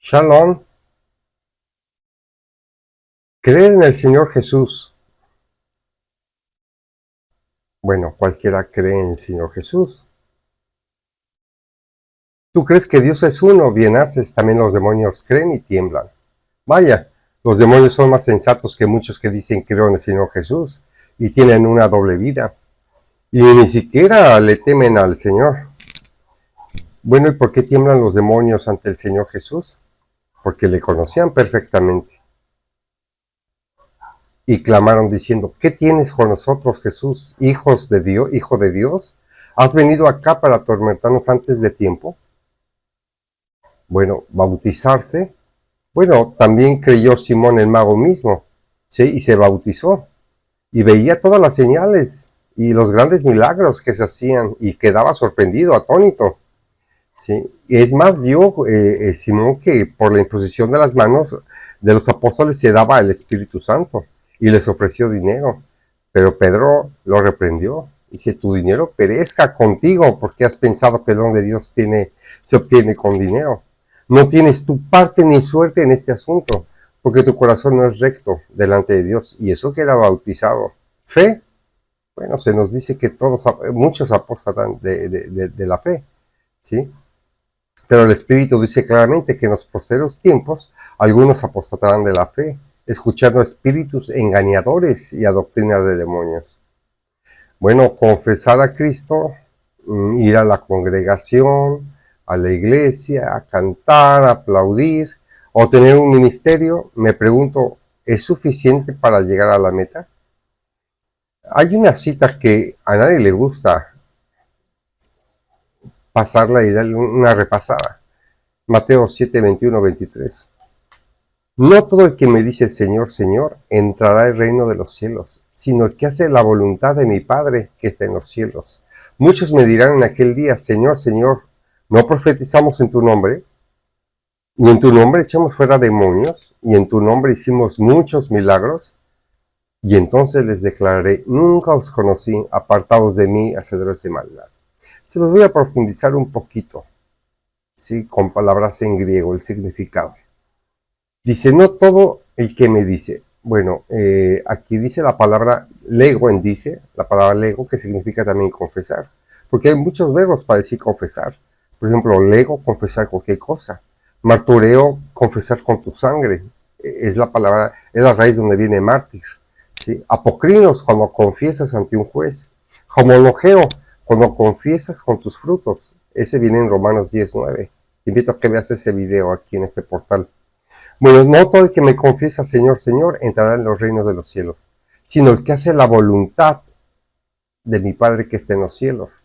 Shalom. Creer en el Señor Jesús. Bueno, cualquiera cree en el Señor Jesús. ¿Tú crees que Dios es uno? Bien haces. También los demonios creen y tiemblan. Vaya, los demonios son más sensatos que muchos que dicen creo en el Señor Jesús y tienen una doble vida. Y ni siquiera le temen al Señor. Bueno, ¿y por qué tiemblan los demonios ante el Señor Jesús? Porque le conocían perfectamente. Y clamaron diciendo, ¿qué tienes con nosotros, Jesús, hijo de Dios? ¿Has venido acá para atormentarnos antes de tiempo? Bueno, bautizarse. Bueno, también creyó Simón el mago mismo, ¿sí? Y se bautizó. Y veía todas las señales y los grandes milagros que se hacían y quedaba sorprendido, atónito. ¿Sí? Y es más, vio Simón que por la imposición de las manos de los apóstoles se daba el Espíritu Santo y les ofreció dinero. Pero Pedro lo reprendió. Dice, tu dinero perezca contigo porque has pensado que el don de Dios se obtiene con dinero. No tienes tu parte ni suerte en este asunto, porque tu corazón no es recto delante de Dios. Y eso que era bautizado. Fe, bueno, se nos dice que muchos apóstatan de la fe, ¿sí? Pero el Espíritu dice claramente que en los posteriores tiempos algunos apostatarán de la fe, escuchando a espíritus engañadores y a doctrinas de demonios. Bueno, confesar a Cristo, ir a la congregación, a la iglesia, a cantar, a aplaudir o tener un ministerio, me pregunto, ¿es suficiente para llegar a la meta? Hay una cita que a nadie le gusta pasarla y darle una repasada. Mateo 7, 21, 23. No todo el que me dice Señor, Señor, entrará al reino de los cielos, sino el que hace la voluntad de mi Padre que está en los cielos. Muchos me dirán en aquel día, Señor, Señor, ¿no profetizamos en tu nombre? ¿Y en tu nombre echamos fuera demonios? ¿Y en tu nombre hicimos muchos milagros? Y entonces les declararé, nunca os conocí, apartados de mí, hacedores de maldad. Se los voy a profundizar un poquito, ¿sí? Con palabras en griego, el significado. Dice, no todo el que me dice. Bueno, aquí dice la palabra lego la palabra lego, que significa también confesar. Porque hay muchos verbos para decir confesar. Por ejemplo, lego, confesar cualquier cosa. Martureo, confesar con tu sangre. Es la palabra, es la raíz donde viene mártir. ¿Sí? Apocrinos, cuando confiesas ante un juez. Homologeo, cuando confiesas con tus frutos. Ese viene en Romanos 10:9. Te invito a que veas ese video aquí en este portal. Bueno, no todo el que me confiesa Señor, Señor, entrará en los reinos de los cielos, sino el que hace la voluntad de mi Padre que está en los cielos.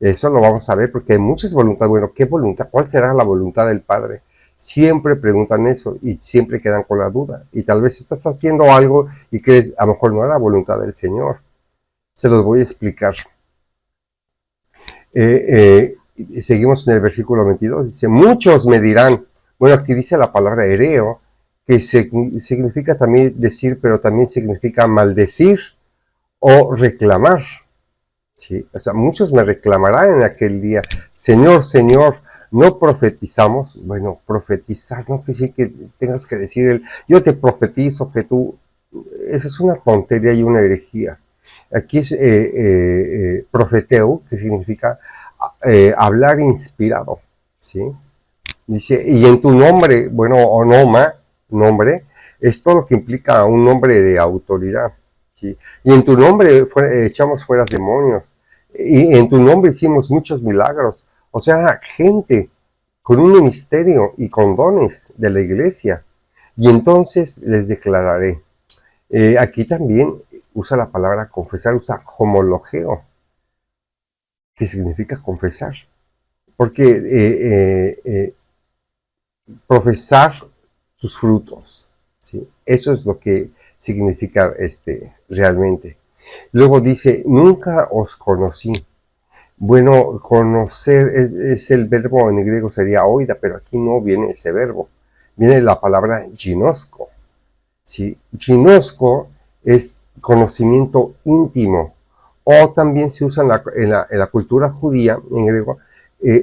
Eso lo vamos a ver porque hay muchas voluntades. Bueno, ¿qué voluntad? ¿Cuál será la voluntad del Padre? Siempre preguntan eso y siempre quedan con la duda. Y tal vez estás haciendo algo y crees, a lo mejor no era la voluntad del Señor. Se los voy a explicar. Seguimos en el versículo 22. Dice, muchos me dirán. Bueno, aquí dice la palabra hereo, que significa también decir, pero también significa maldecir o reclamar. ¿Sí? O sea, muchos me reclamarán en aquel día, Señor, Señor, ¿no profetizamos? Bueno, profetizar no quiere decir que tengas que decir, yo te profetizo que tú, eso es una tontería y una herejía. Aquí es profeteo, que significa hablar inspirado, ¿sí? Dice, y en tu nombre, bueno, onoma, nombre, es todo lo que implica un nombre de autoridad, ¿sí? Y en tu nombre echamos fuera demonios, y en tu nombre hicimos muchos milagros. O sea, gente con un ministerio y con dones de la iglesia. Y entonces les declararé. Aquí también usa la palabra confesar, usa homologeo, que significa confesar. Porque profesar tus frutos, ¿sí? Eso es lo que significa realmente. Luego dice, nunca os conocí. Bueno, conocer es el verbo en griego sería oida, pero aquí no viene ese verbo. Viene la palabra ginosco, ¿sí? Ginosco es conocimiento íntimo, o también se usa en la cultura judía, en griego,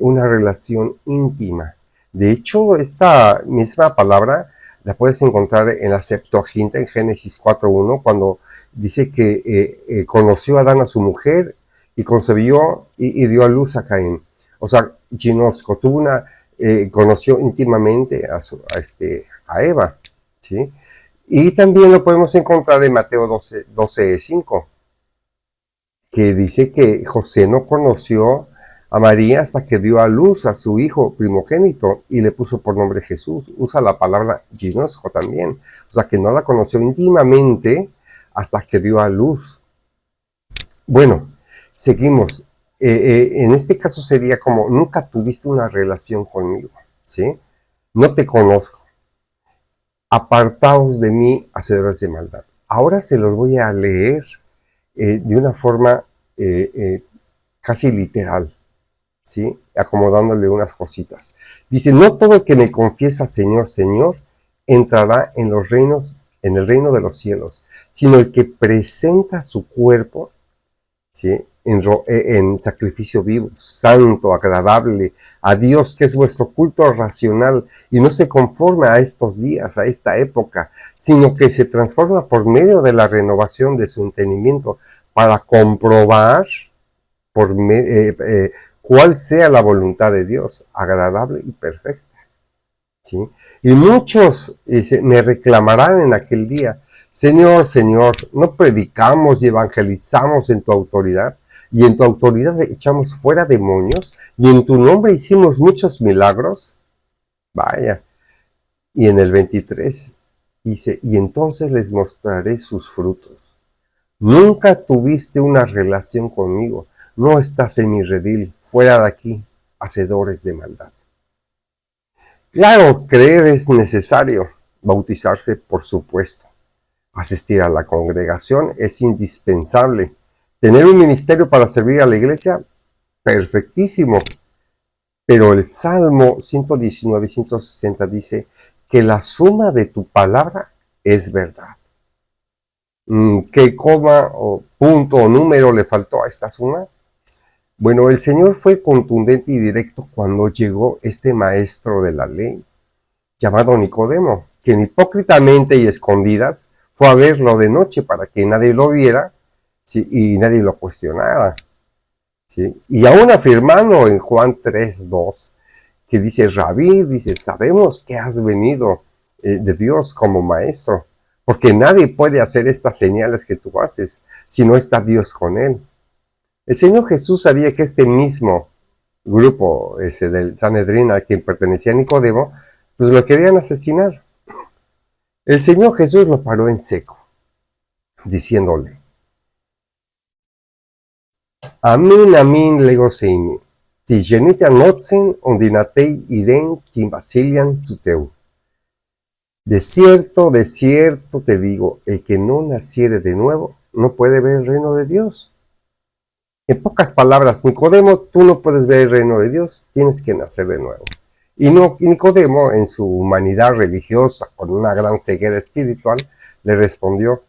una relación íntima. De hecho, esta misma palabra la puedes encontrar en la Septuaginta, en Génesis 4.1, cuando dice que conoció a Adán a su mujer y concebió y dio a luz a Caín. O sea, ginosco, conoció íntimamente a Eva, ¿sí? Y también lo podemos encontrar en Mateo 12.5, que dice que José no conoció a María hasta que dio a luz a su hijo primogénito y le puso por nombre Jesús. Usa la palabra ginosco también. O sea, que no la conoció íntimamente hasta que dio a luz. Bueno, seguimos. En este caso sería como, nunca tuviste una relación conmigo, ¿sí? No te conozco. Apartaos de mí, hacedores de maldad. Ahora se los voy a leer de una forma casi literal, ¿sí? Acomodándole unas cositas. Dice, no todo el que me confiesa Señor, Señor, entrará en el reino de los cielos, sino el que presenta su cuerpo, ¿sí? En sacrificio vivo, santo, agradable a Dios, que es vuestro culto racional, y no se conforma a estos días, a esta época, sino que se transforma por medio de la renovación de su entendimiento para comprobar cuál sea la voluntad de Dios, agradable y perfecta. ¿Sí? Y muchos me reclamarán en aquel día, Señor, Señor, ¿no predicamos y evangelizamos en tu autoridad? Y en tu autoridad echamos fuera demonios, y en tu nombre hicimos muchos milagros. Vaya. Y en el 23 dice, y entonces les mostraré sus frutos. Nunca tuviste una relación conmigo, no estás en mi redil, fuera de aquí, hacedores de maldad. Claro, creer es necesario, bautizarse por supuesto. Asistir a la congregación es indispensable. Tener un ministerio para servir a la iglesia, perfectísimo. Pero el Salmo 119 y 160 dice que la suma de tu palabra es verdad. ¿Qué coma o punto o número le faltó a esta suma? Bueno, el Señor fue contundente y directo cuando llegó este maestro de la ley, llamado Nicodemo, quien hipócritamente y escondidas fue a verlo de noche para que nadie lo viera, ¿sí? Y nadie lo cuestionara. ¿Sí? Y aún afirmando en Juan 3.2, que dice, Rabí, dice, sabemos que has venido de Dios como maestro, porque nadie puede hacer estas señales que tú haces si no está Dios con él. El Señor Jesús sabía que este mismo grupo del Sanedrín al que pertenecía Nicodemo, pues lo querían asesinar. El Señor Jesús lo paró en seco, diciéndole, Amin legoseini, ti genite anotzen ondinatei iden timbasilian tuteu. De cierto te digo, el que no naciere de nuevo no puede ver el reino de Dios. En pocas palabras, Nicodemo, tú no puedes ver el reino de Dios, tienes que nacer de nuevo. Y Nicodemo, en su humanidad religiosa, con una gran ceguera espiritual, le respondió,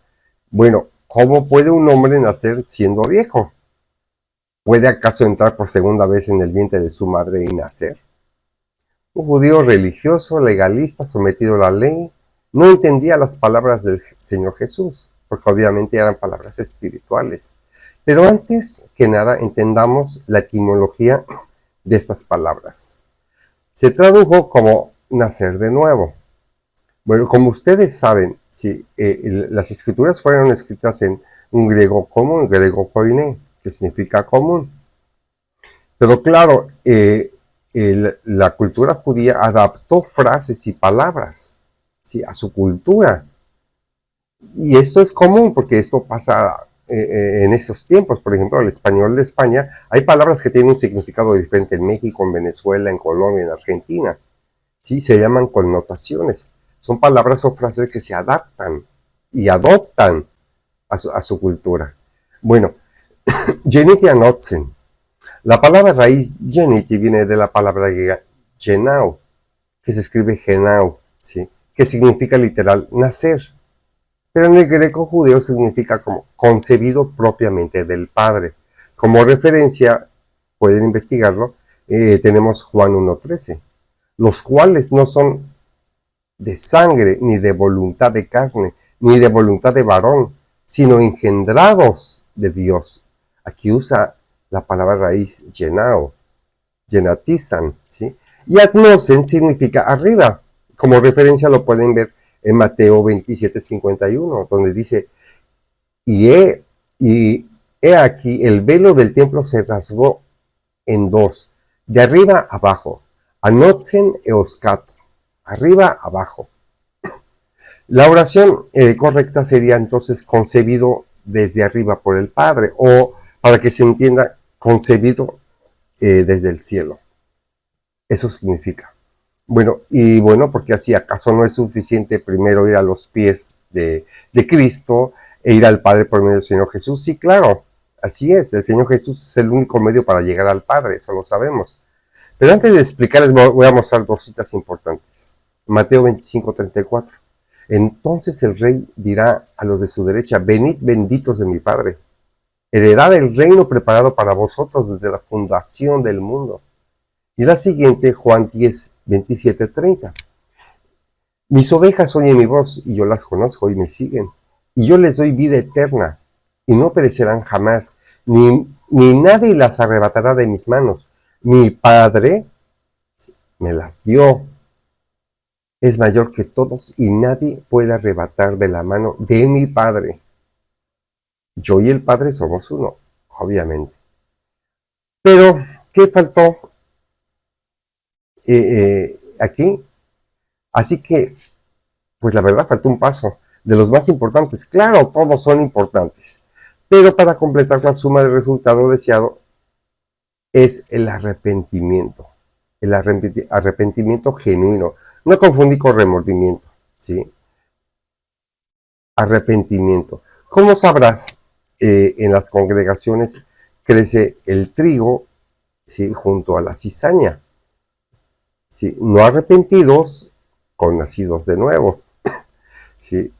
bueno, ¿cómo puede un hombre nacer siendo viejo? ¿Puede acaso entrar por segunda vez en el vientre de su madre y nacer? Un judío religioso, legalista, sometido a la ley, no entendía las palabras del Señor Jesús, porque obviamente eran palabras espirituales. Pero antes que nada entendamos la etimología de estas palabras. Se tradujo como nacer de nuevo. Bueno, como ustedes saben, si las escrituras fueron escritas en un griego común, griego koiné, que significa común. Pero claro, la cultura judía adaptó frases y palabras, ¿sí?, a su cultura. Y esto es común porque esto pasa en esos tiempos. Por ejemplo, el español de España, hay palabras que tienen un significado diferente en México, en Venezuela, en Colombia, en Argentina. ¿Sí? Se llaman connotaciones. Son palabras o frases que se adaptan y adoptan a su cultura. Bueno, geniti anotzen. La palabra raíz geniti viene de la palabra griega genau, que se escribe genau, ¿sí?, que significa literal nacer. Pero en el greco judeo significa como concebido propiamente del Padre. Como referencia, pueden investigarlo, tenemos Juan 1.13. los cuales no son de sangre, ni de voluntad de carne, ni de voluntad de varón, sino engendrados de Dios. Aquí usa la palabra raíz llenao, llenatizan, ¿sí? Y agnosen significa arriba. Como referencia lo pueden ver en Mateo 27:51, donde dice, y he aquí, el velo del templo se rasgó en dos, de arriba abajo, anotzen eoscato, arriba abajo. La oración correcta sería entonces concebido desde arriba por el Padre, o para que se entienda, concebido desde el cielo. Eso significa. Bueno, porque así acaso no es suficiente primero ir a los pies de Cristo e ir al Padre por medio del Señor Jesús. Sí, claro, así es. El Señor Jesús es el único medio para llegar al Padre, eso lo sabemos. Pero antes de explicarles, voy a mostrar dos citas importantes. Mateo 25:34. Entonces el rey dirá a los de su derecha, venid benditos de mi Padre, heredad el reino preparado para vosotros desde la fundación del mundo. Y la siguiente, Juan 10:27-30. Mis ovejas oyen mi voz, y yo las conozco y me siguen. Y yo les doy vida eterna, y no perecerán jamás, ni nadie las arrebatará de mis manos. Mi Padre me las dio. Es mayor que todos, y nadie puede arrebatar de la mano de mi Padre. Yo y el Padre somos uno, obviamente. Pero, ¿qué faltó aquí? Así que, pues la verdad faltó un paso de los más importantes. Claro, todos son importantes, pero para completar la suma del resultado deseado es el arrepentimiento. El arrepentimiento genuino. No confundí con remordimiento, ¿sí? Arrepentimiento. ¿Cómo sabrás? En las congregaciones crece el trigo, ¿sí? Junto a la cizaña. ¿Sí? No arrepentidos con nacidos de nuevo. ¿Sí?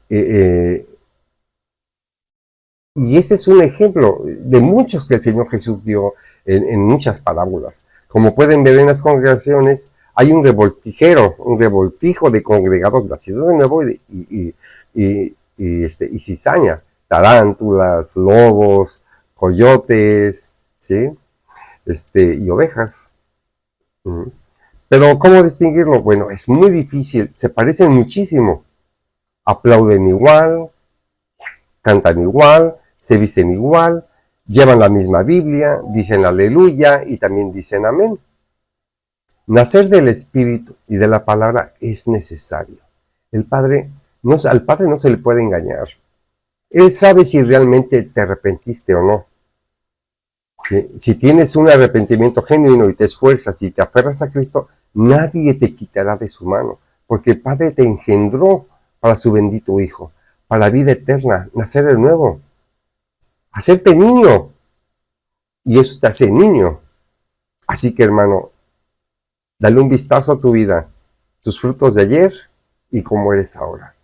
Y ese es un ejemplo de muchos que el Señor Jesús dio en muchas parábolas. Como pueden ver en las congregaciones, hay un revoltijo de congregados nacidos de nuevo y cizaña, tarántulas, lobos, coyotes, ¿sí? Y ovejas. Pero ¿cómo distinguirlo? Bueno, es muy difícil, se parecen muchísimo. Aplauden igual, cantan igual, se visten igual, llevan la misma Biblia, dicen aleluya y también dicen amén. Nacer del Espíritu y de la palabra es necesario. Al Padre no se le puede engañar. Él sabe si realmente te arrepentiste o no. ¿Sí? Si tienes un arrepentimiento genuino y te esfuerzas y te aferras a Cristo, nadie te quitará de su mano, porque el Padre te engendró para su bendito Hijo, para la vida eterna, nacer de nuevo, hacerte niño, y eso te hace niño. Así que, hermano, dale un vistazo a tu vida, tus frutos de ayer y cómo eres ahora.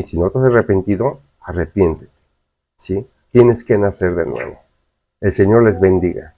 Si no te has arrepentido, arrepiéntete, ¿sí? Tienes que nacer de nuevo. El Señor les bendiga.